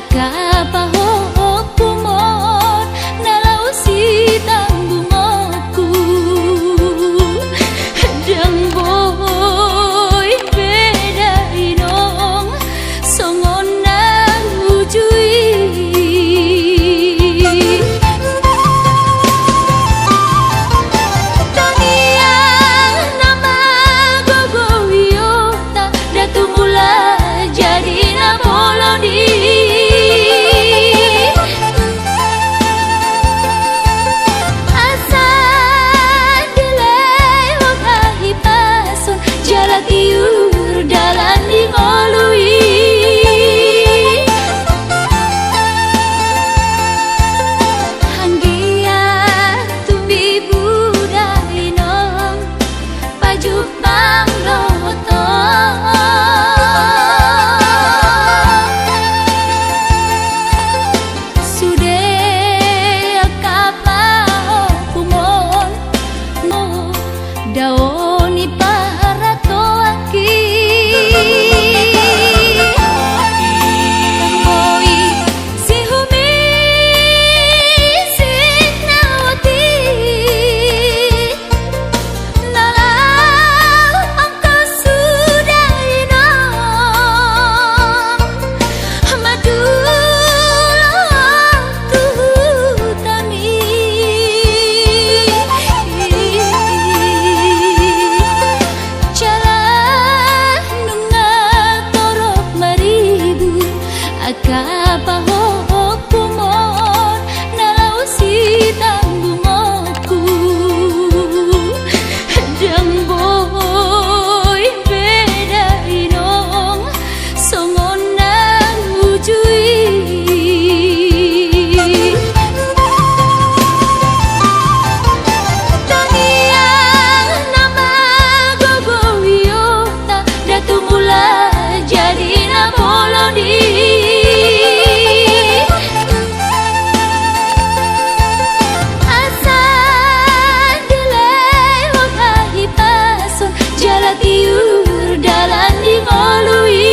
Akapahopumon nalausi tambungoku Dang boy beda inong songon nang ujui Tangian nama gogo wiota datu mula jadi namolodi Tiur dalan di ngolui Hanggia tumbi budai nong pajuk pangloto Sude akapao kumon mo daoni Akapahopumon nalausi tambungoku Dang boy beda inong songon nang ujui Tangian nama gogo wiota datu mula jadi namolodi Tiur dalan di ngolui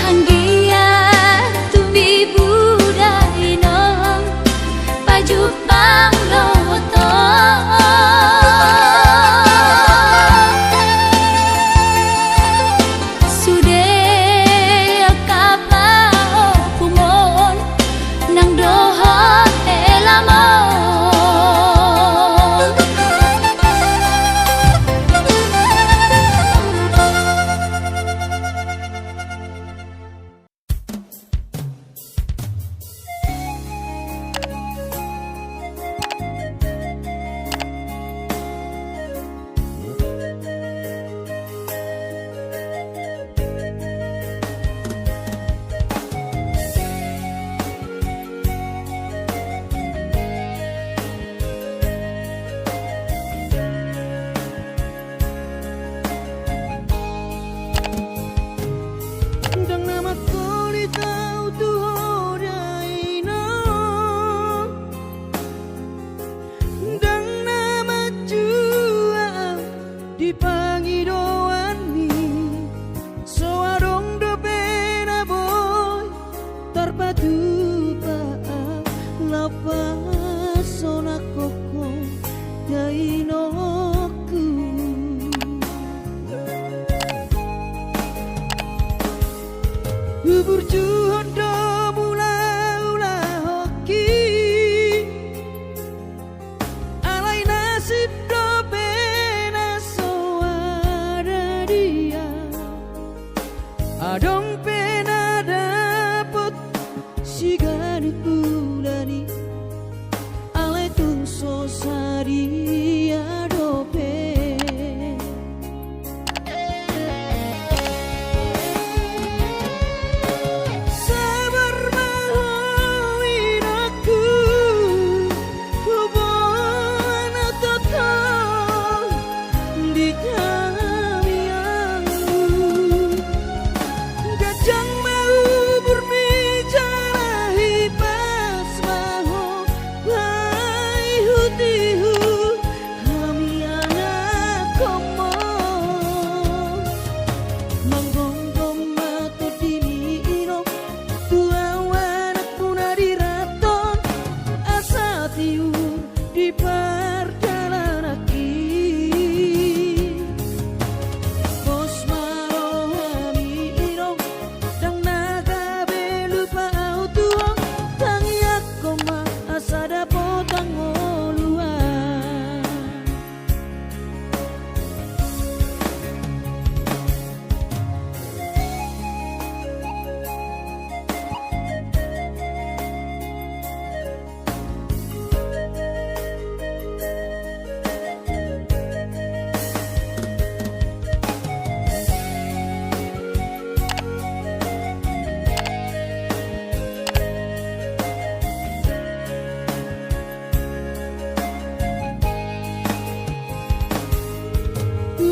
Hanggia tumbi budai nong pajuk pangloto Sude akapao kumon nang dohot elamon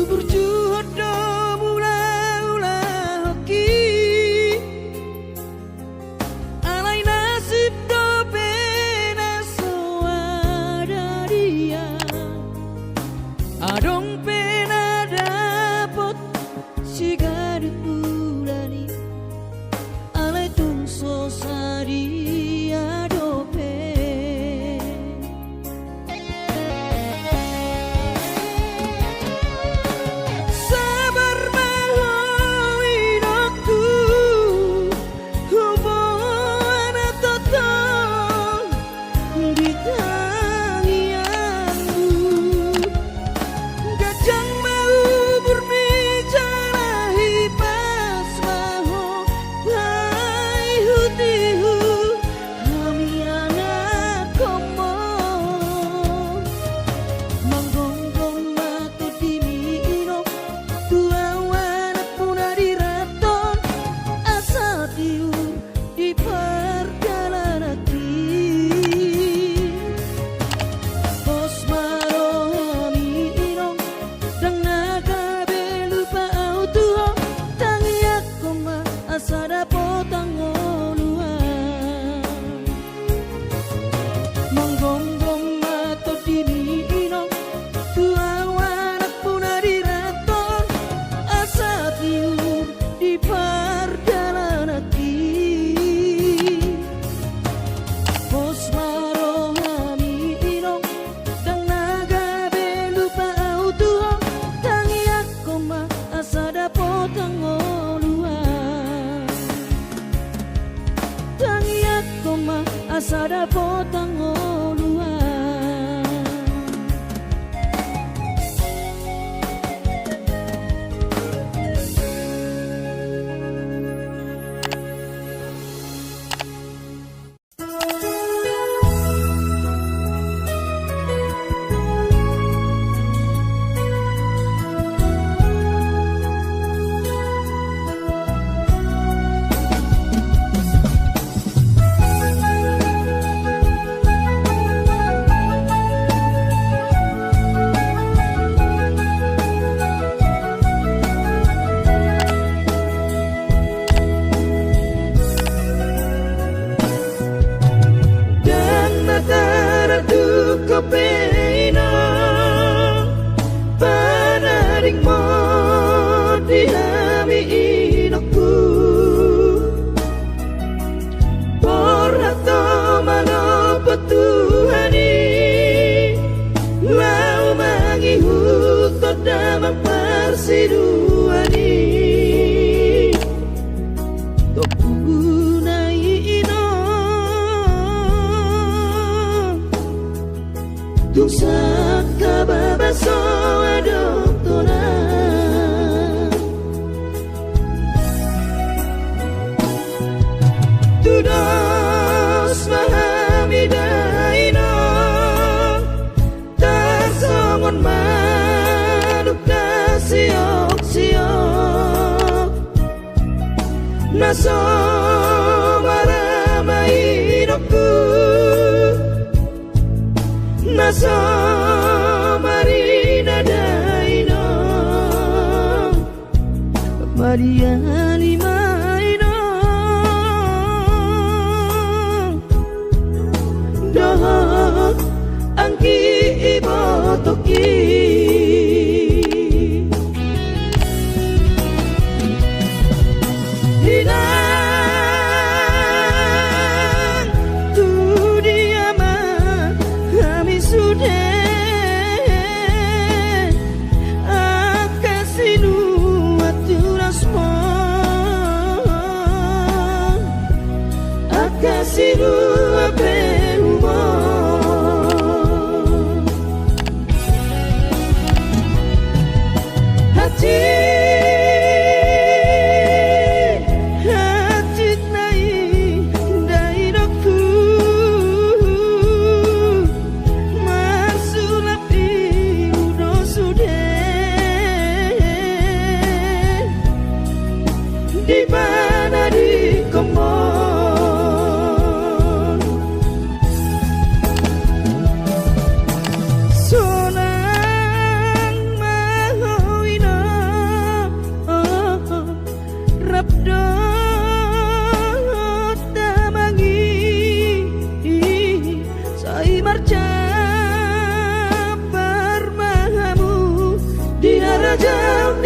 berjuhodo mula-mula hoki alai nasib do pena soada dia adong pena dapot si gadut bulani alai tungso sadia dope sabar mahowi dokku hubungan total di tangianmu gajang mau berbicara hipas maho hai hutihu kami anak komo manggonggong matu dimino tua anak puna diraton asa tiu di perjalanan bos marohami inong dang naga belupa autuho tangi aku ma asada potang oluhan manggonggong mato dini inong tua anak puna diraton asa tiur di perjalanan bos marohami inong dang naga belupa autuho tangi aku ma asada potang oluhan tangi aku ma asada potang oluhan dan natara duka pena panaring mo dihami inokku porhato manopo Tuhani lau mangihuto damang persiduani topunai ino tung saka babaso adong tonan tudos mahami daino tarsongon manuk nasiok-siok naso maramai dokku naso marina daino mariani maino dohot angki ibotoki hilang tu dia mah kami sudah akasinu aturasmo akasinu aperumo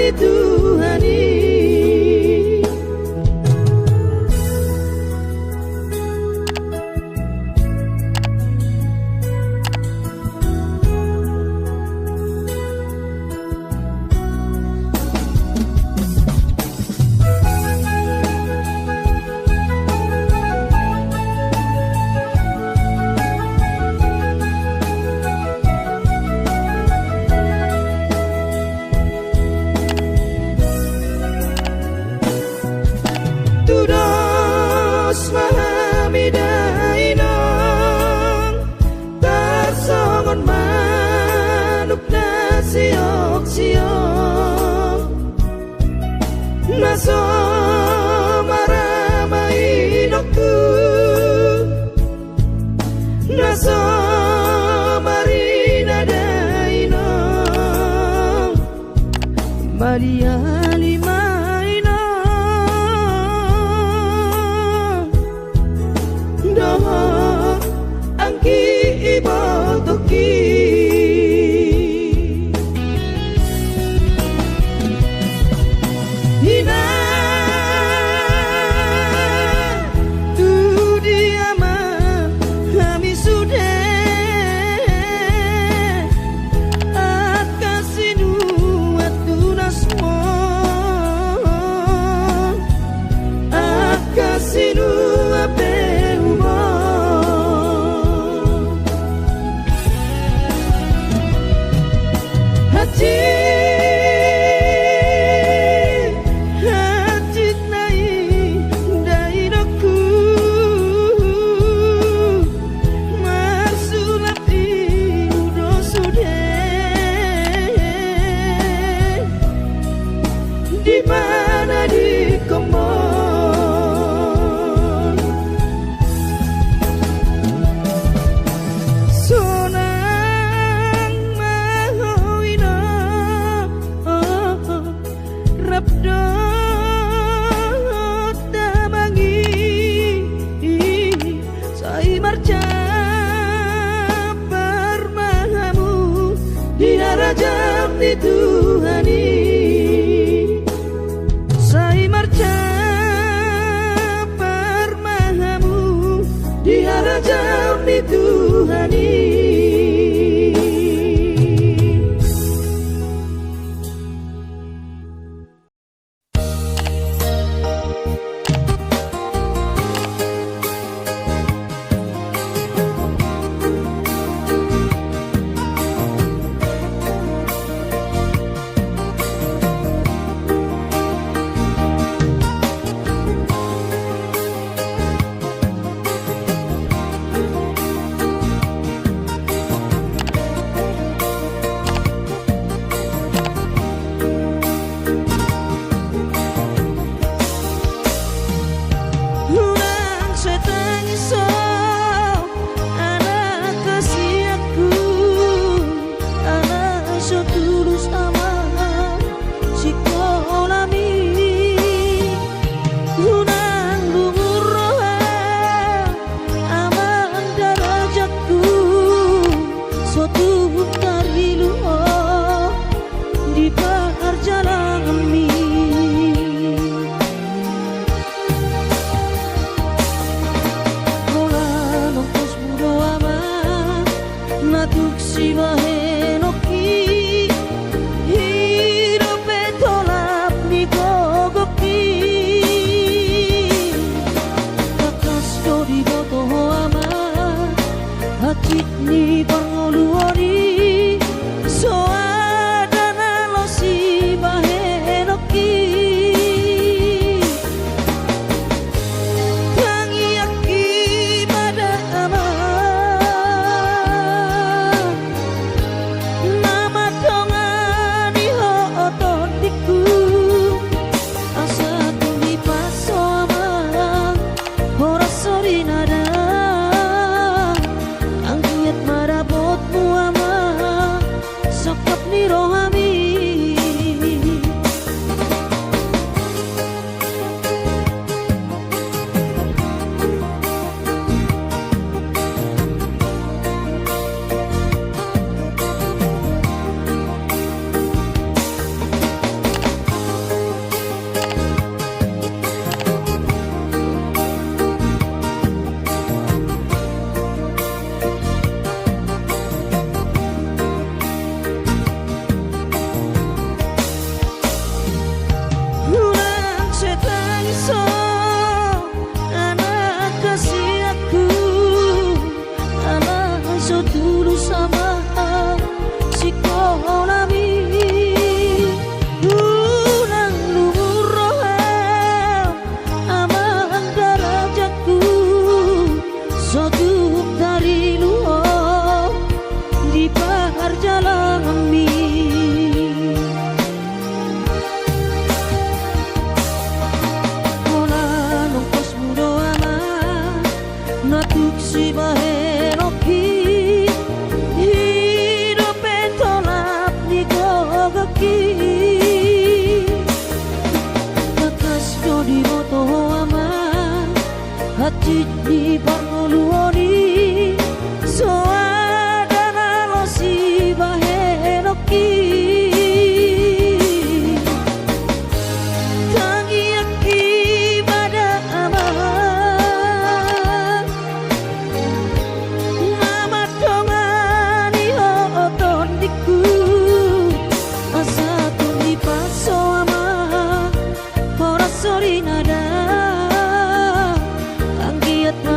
hati Tuhani. Tudos mahamidainong tarsongon manup na siok-siok naso maramainokku naso marinadainong Maria angki ibotoki hina tu diama kami sudah akasinu atunasmo akasinu apehumo hati so anak kasih aku anak so tulus sama si konami ulang luroham amang darajaku so dari luho di perjalanan mi natuk si bahenoki hidup tolap ni gogaki kakas jodi moto ama hati di parnoluoni so ada lo si bahenoki tangi aki pada ama sorry nada ang giat na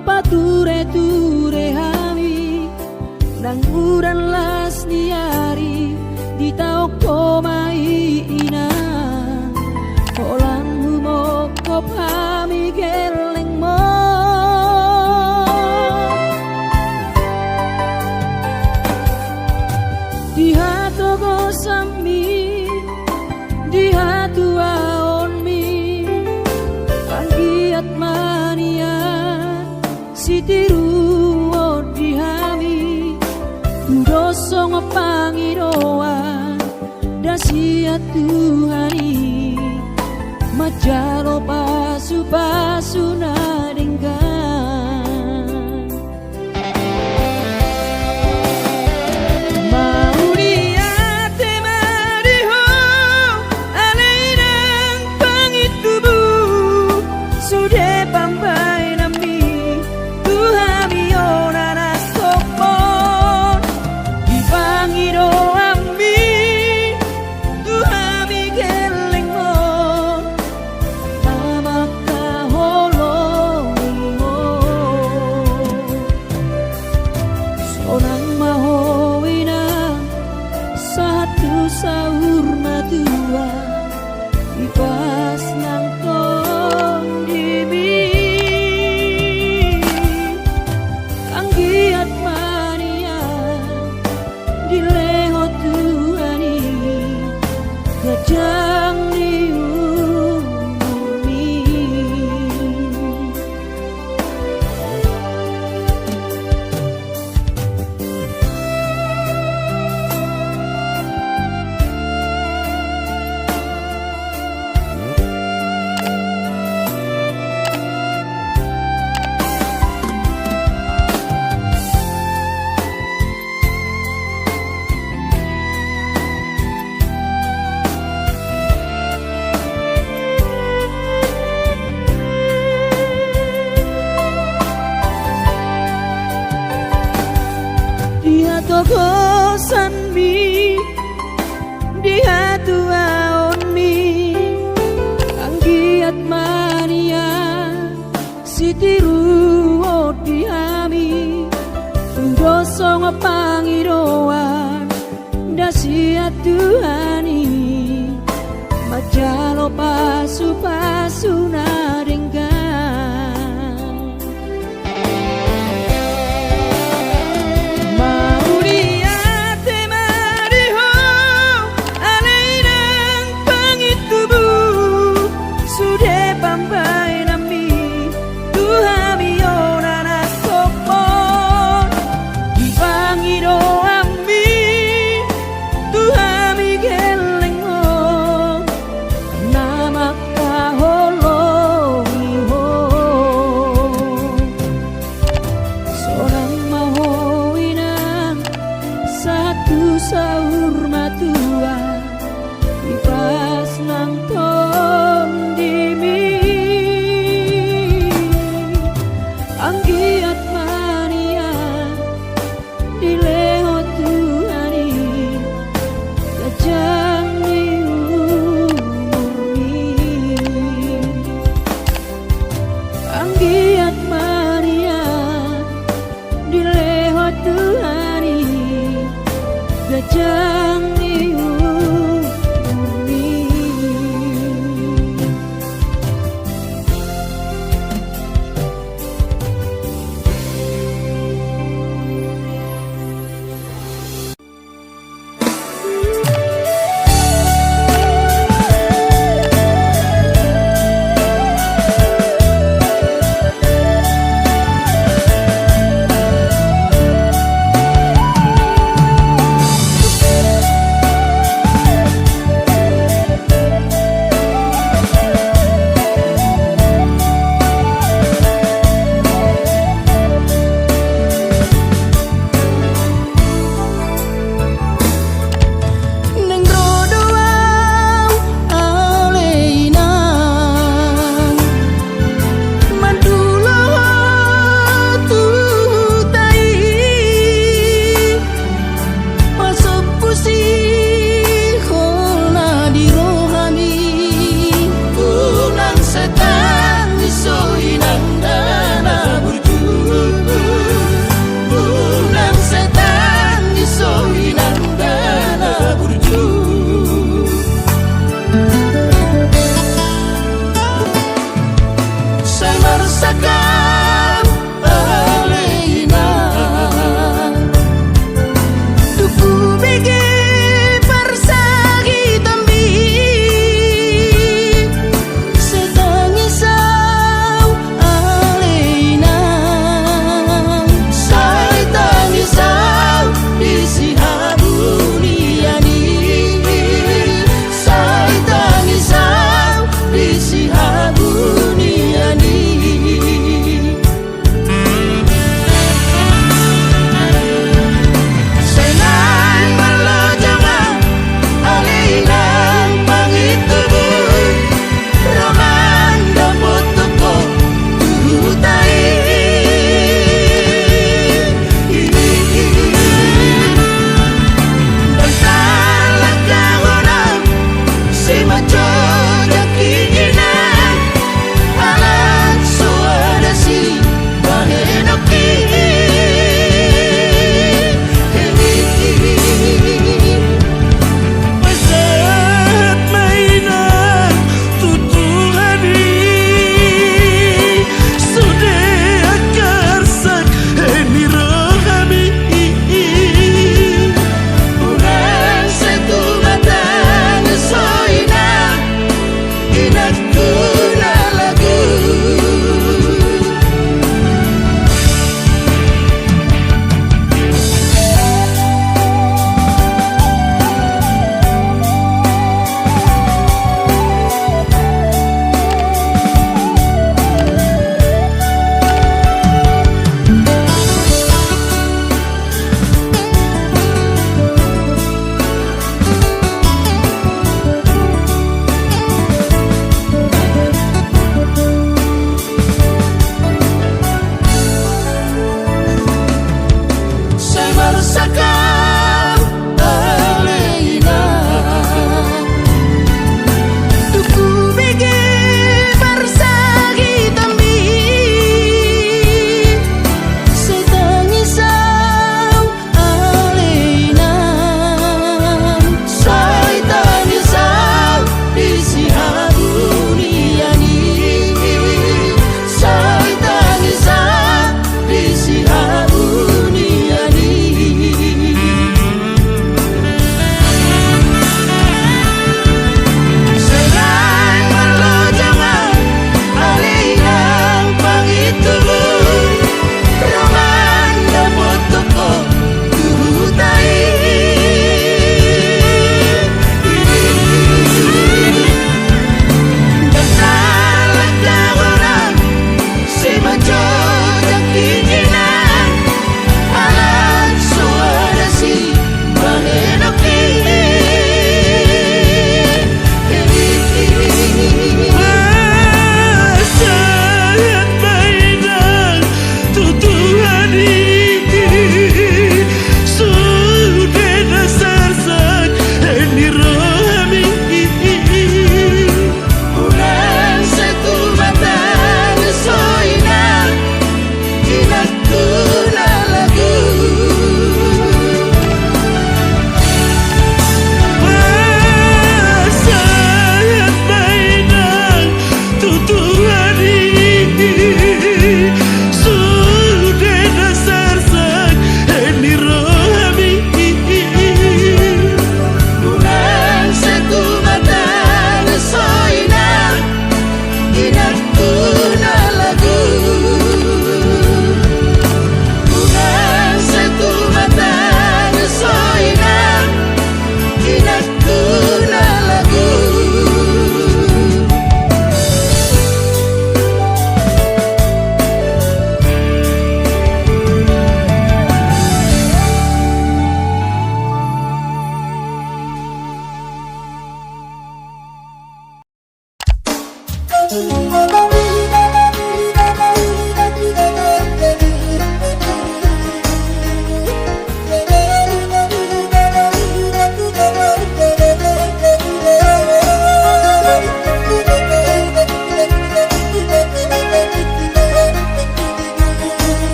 pature-ture hami nang uran las niari di tau komai ina olang mo ko pami geleng mo di hatu go sami di hatu aon mi panggiat mania sitiru di hami dosong pangiroan dasia Tuhani majalo pasu-pasu nadenggan mau niate mariho alainang pangitubu sudah pambai nami Tuhami onana sopon di pangiro ami Tuhami geleng mo tamaka holongi mo sonang mahowina satu sahur matua ipas nang tong dimi kanggiat mania dileho Tuhani kejang diumumi dia togosan mi dia tuaon mi anggiat mania sitiru di hami dosong pangiroan dasia Tuhani majalo pasu-pasu nadenggan Holongi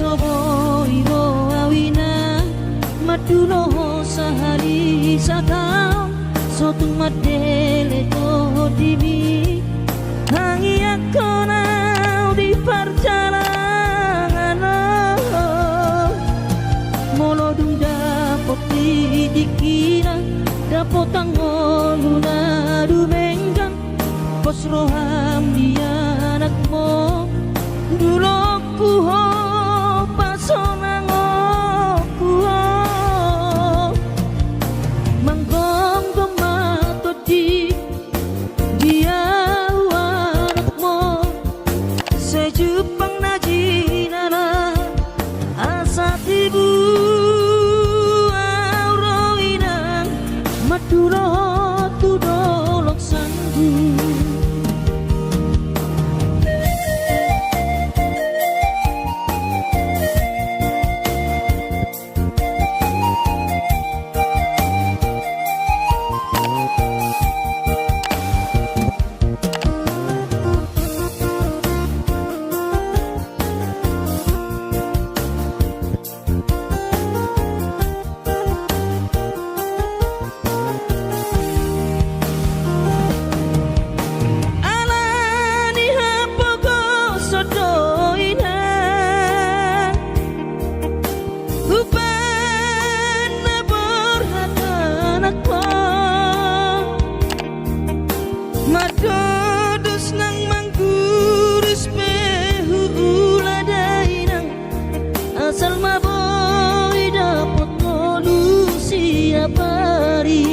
sobo iro awina madulo sahari satau sotung madele to dimi hangi aku nau di perjalanan molodung dapot dikira dapot tangoluna dumenggang pos roham dia anakmu dulu ku ho pasonang ku ho manggong tomato di dia anakmu sejupang najinana asa tibu auroinang madulo tudolok sanggu madodos nang mangguris pehu uladainang asal maboy dapot ngolusi apari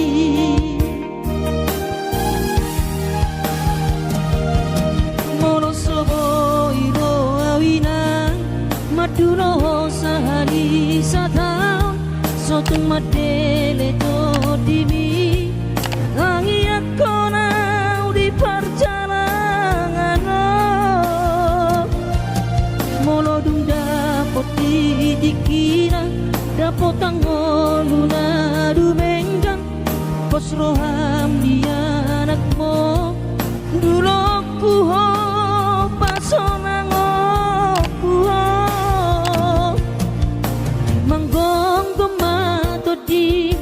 mono sobo iro awinang madulo sahari satau sotung madele to dimi hangi aku di perjalanan molodung dapot dikira dapot tangoluna dumenggang pos roham dia anakmu dulu ku ho pasonang ku ho manggong tomato di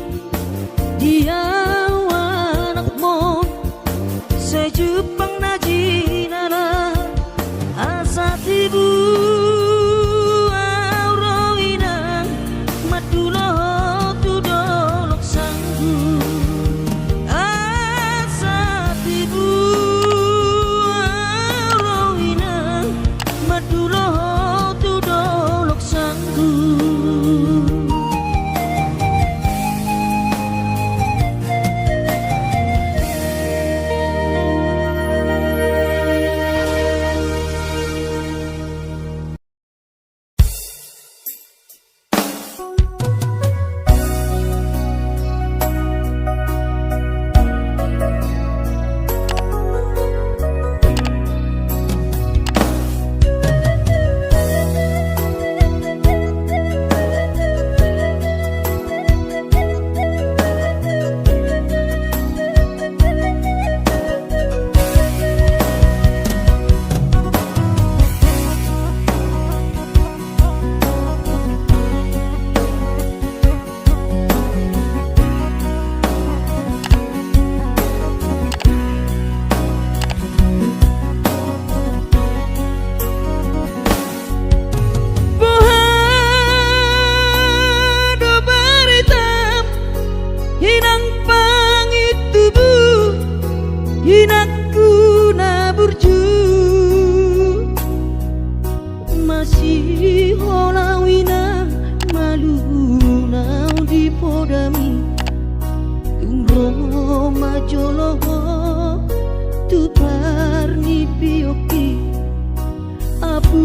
dia sejupang najinana asa tibu auroinang madulo tudolok sanggu asa tibu auroinang madulo tudolok sanggu masih holawina malu nau di podami tungro majolo tu parni pioki apu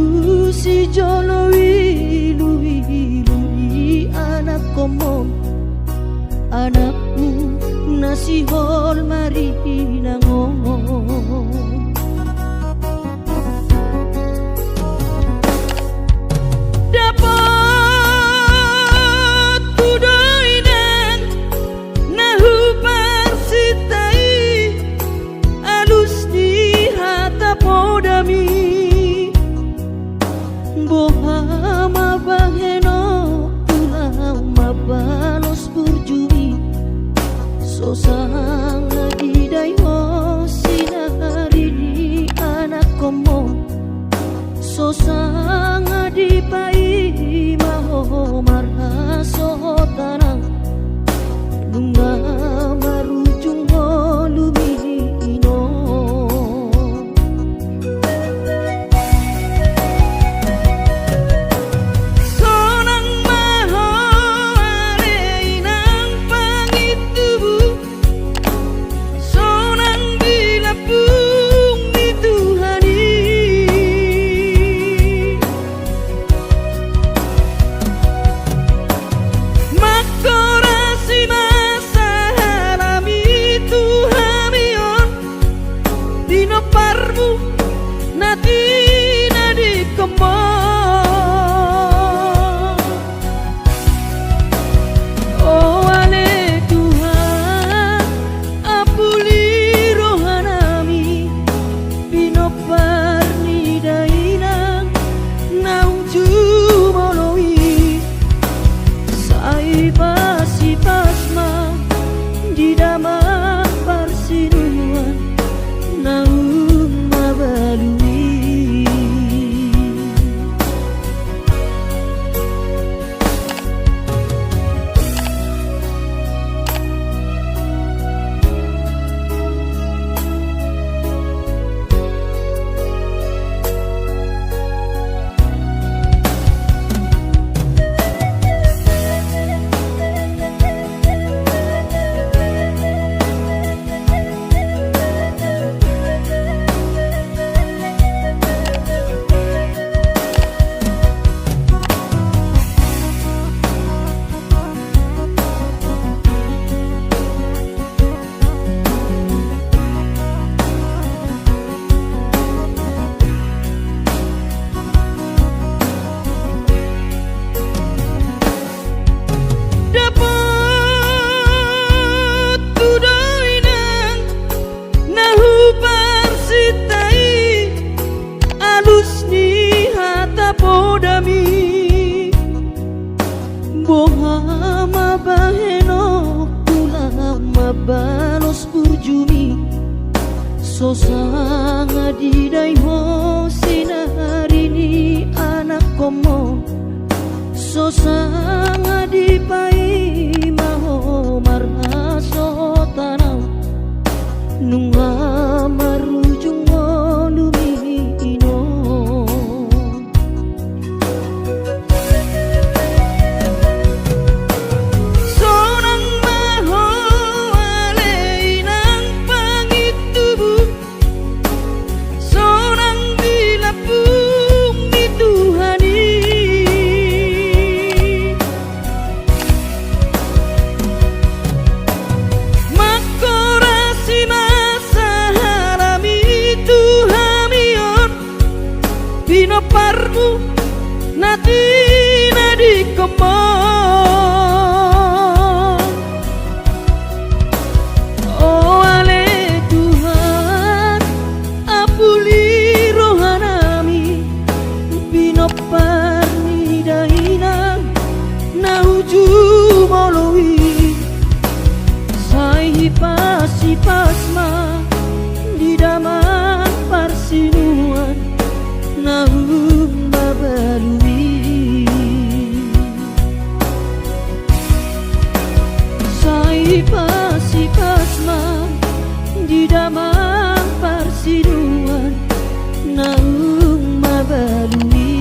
si jolo ilu anak komon anakmu nasi hol mari ngomong podami bohama mabalos burjumi sosanga didai mo sinarini anak komo sosanga dipai maho marhaso tanau nunga marujung mo lumino sonang maho aleinang pangitubu sonang dilapung dituhani makorasi masaharami tuhamion pinoparmu nati nadi komong oh ale Tuhan apuli rohanami pinoparni daina nauju molowi sai hipas-hipasma di daman parsinuan nahum babalui sai hipas-hipasma di daman parsinuan nahum babalui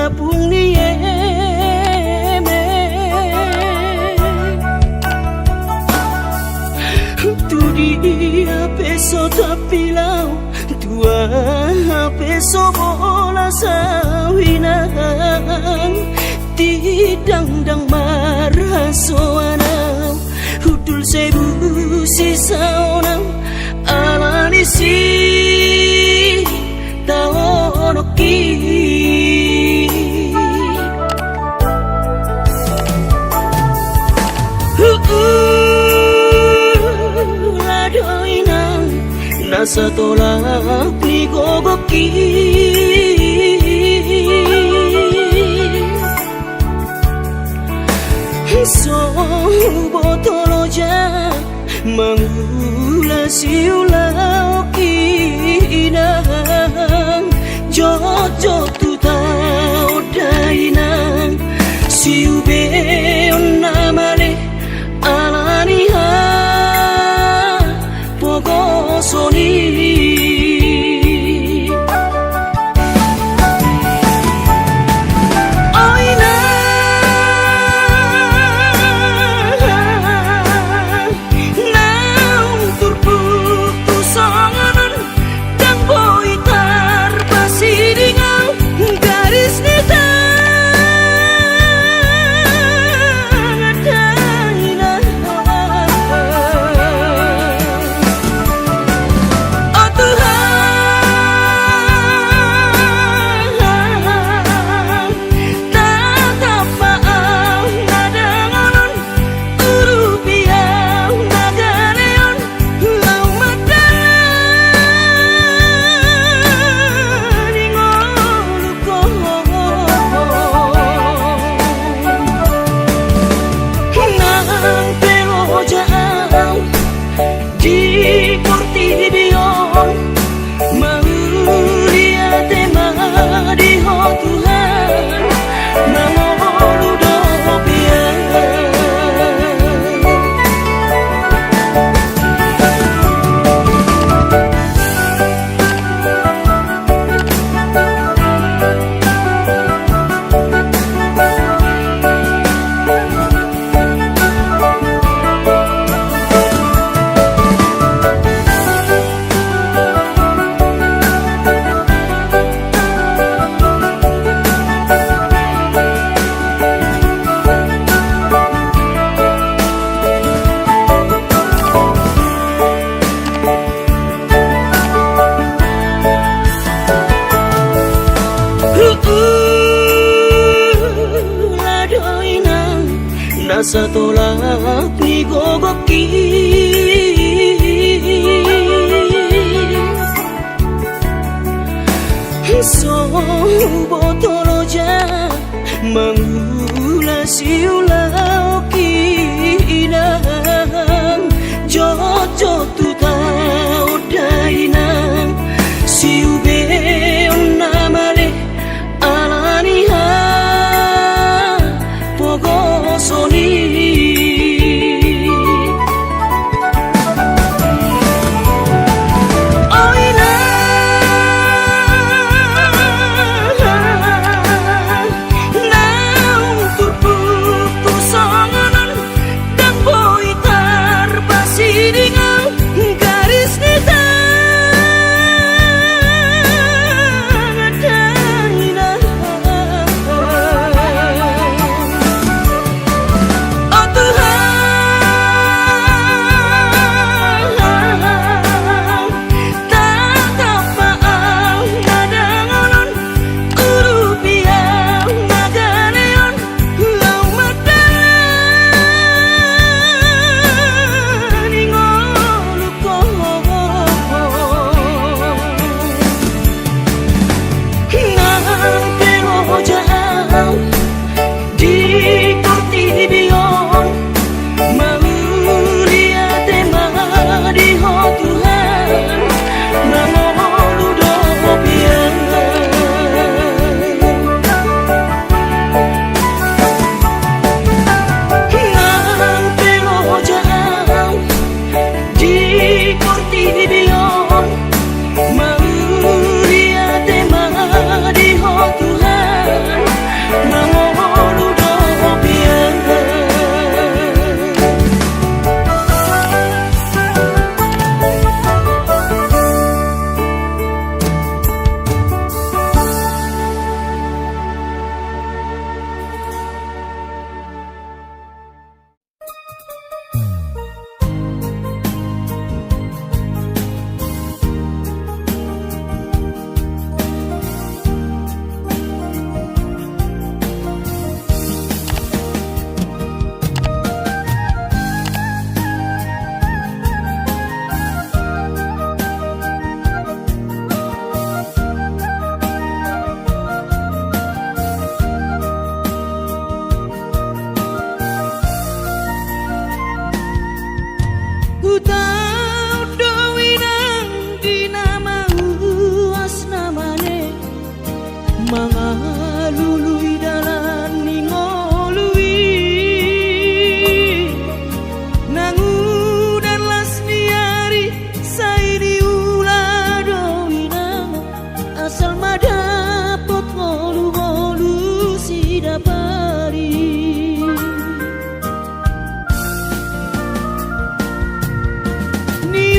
lapung nieme tu dia peso tapilau tua peso bola sawinang tidang dang marhasoanau hudul sebu sisaonau alanisi taonoki ladoinang nasa tolak ni gogoki so botoloja mangulasi ulau inang jojo tu tau dainang siu beon namale alaniha pogosoni asa tolak ni gogoki so botolo ja mangulasi ulau kinang jojo tu tau dainang siu beon namale alaniha pogo soni Ni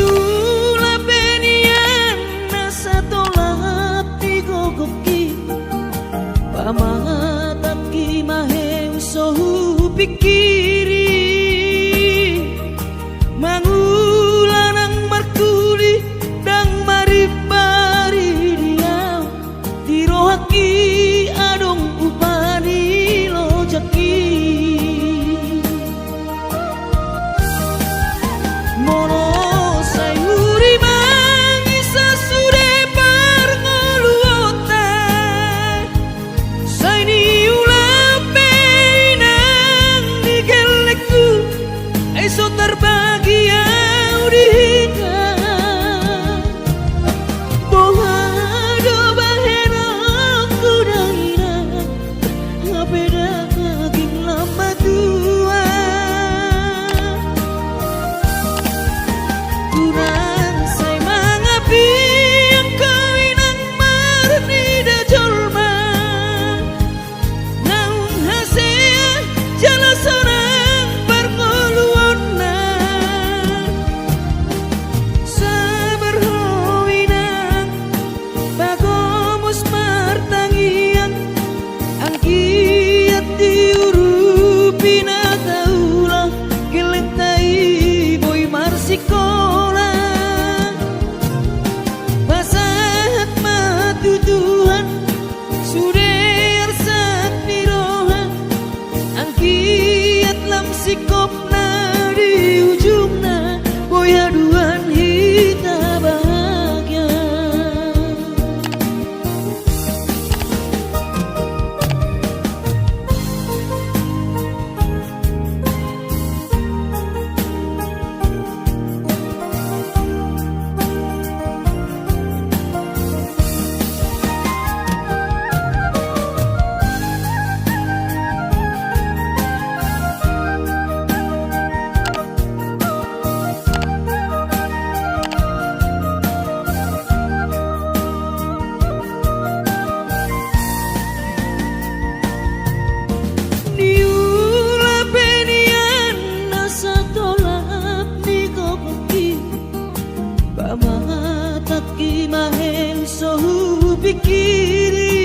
bahen sohu pikiri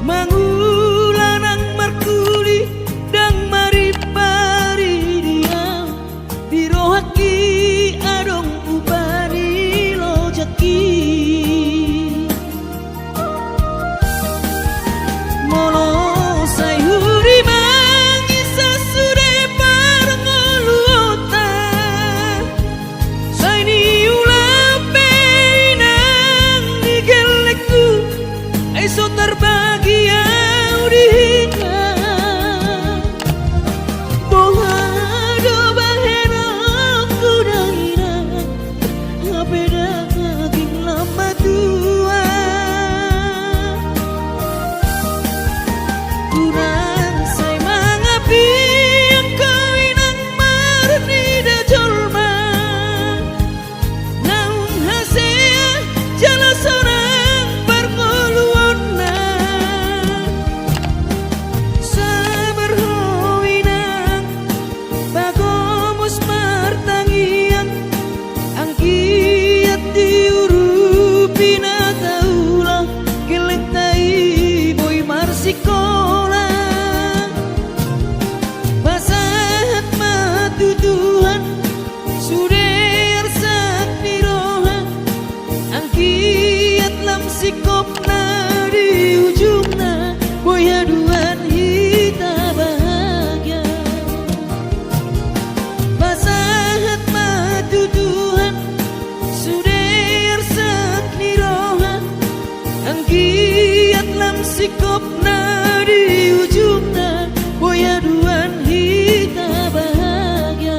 mangulanang markuli dang maripari dia birohaki adong ubani lojaki mono sayuri mangisa sude parngoluota sayni ulape nang digelekku eso terbahagia udihina bohado bahena kudaina ngapeda ngaging lama tua kurang say mangapi ang kawinang marni da jolma naung hasea jala sorang parngoluon na sabar howinang bagomos martangiang ang kiat diurupi na taulang geleng tai boy marsikola basahat matutuhan suder sak niroha ang kiat lam sikop na di ujungna boy haduan hita bahagia basahat matutuhan suder sak niroha ang kiat lam sikop na di ujungna boy haduan hita bahagia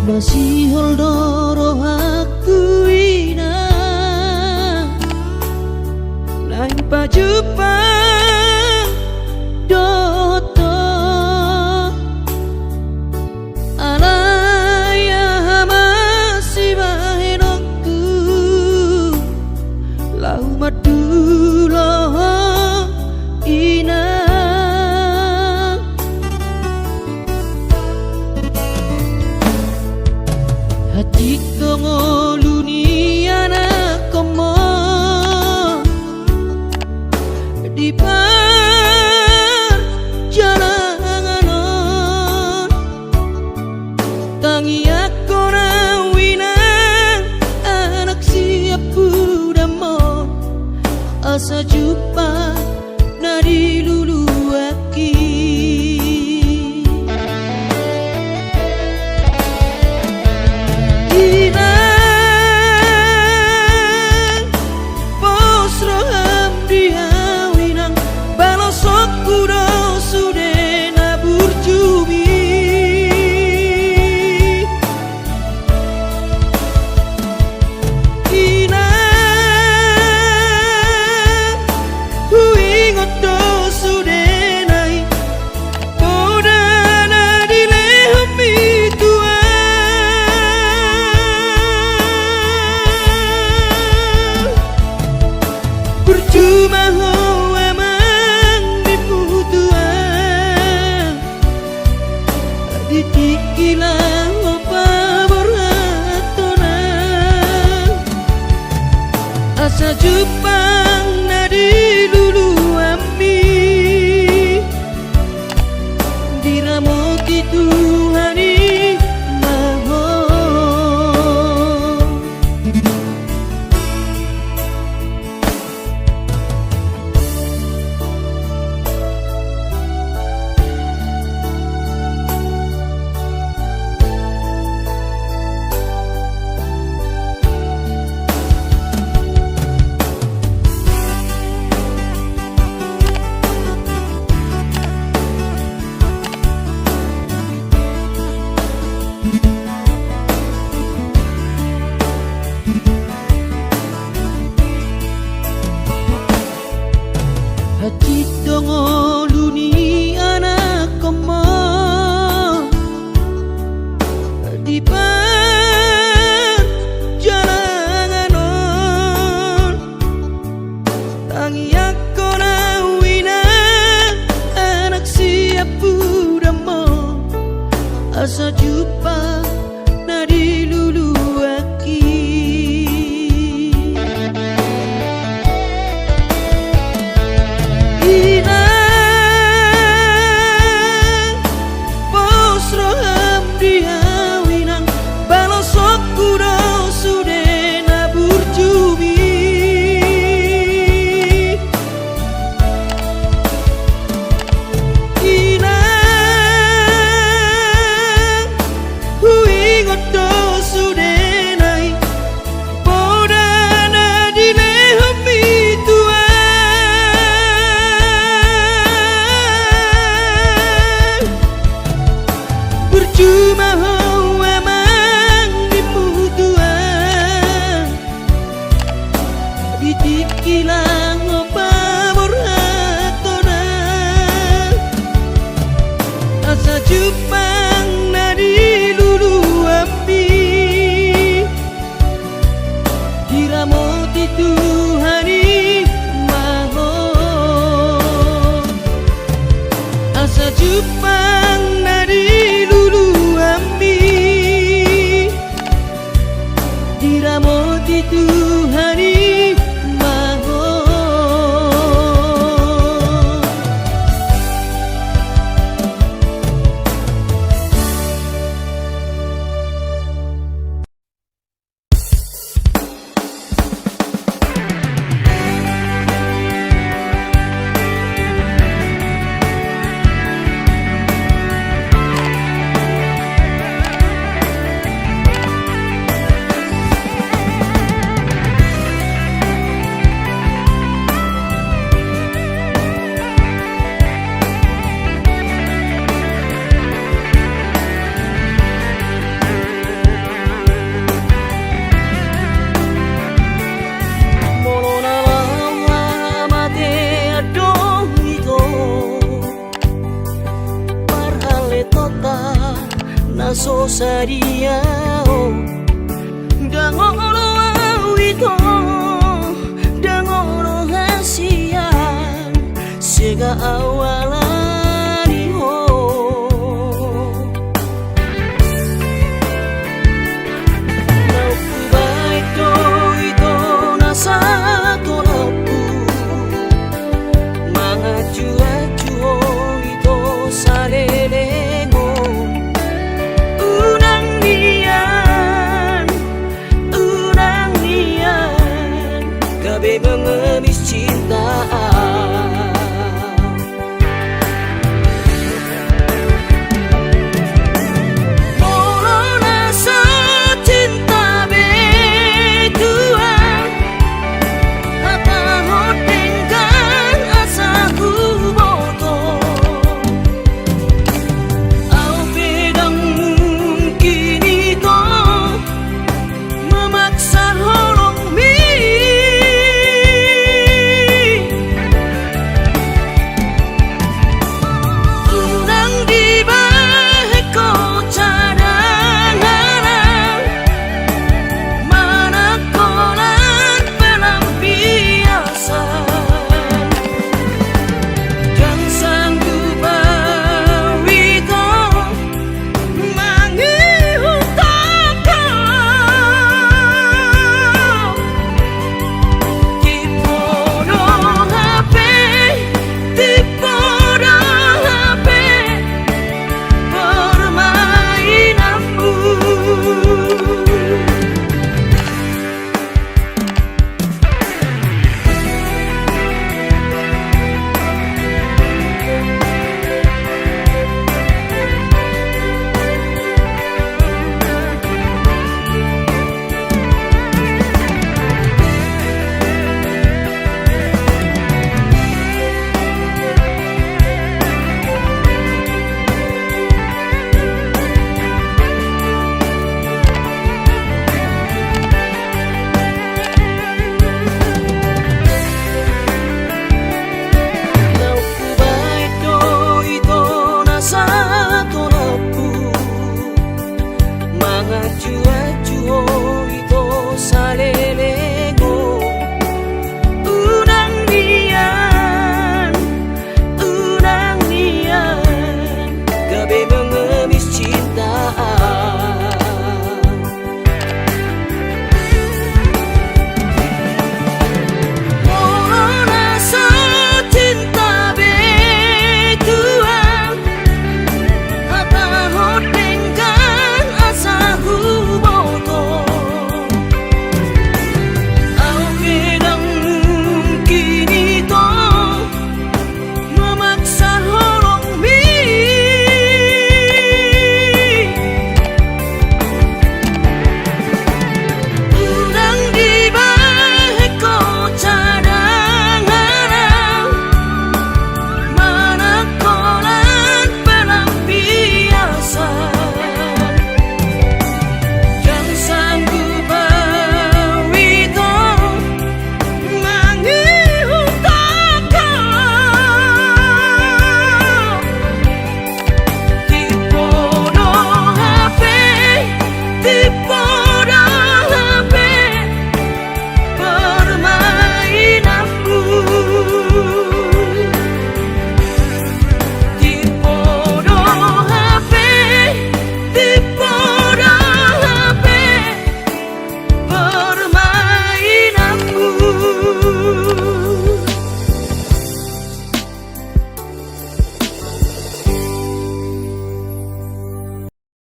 masih holdoro aku ina lain pajupang doto alaya masih bahenokku lau madulo ina hati kongoluniana komo di perjalanan tangi aku rawinang anak siap budamon asa jumpa nadi lulu aki asa jupang nadi lulu ami diramoti Tuhani maho dongo luni anak komo di perjalanan tangi aku nawina anak siap budamo asa jumpa nadi lulu aki cuma hawa mangimu tuan bidik kilang pamor hatona asa jupang nadi lulu api diramoti Tuhani maho asa jupang nadi diramoti Tuhani maho so sadia dangolo awito dangolo hasian sega awala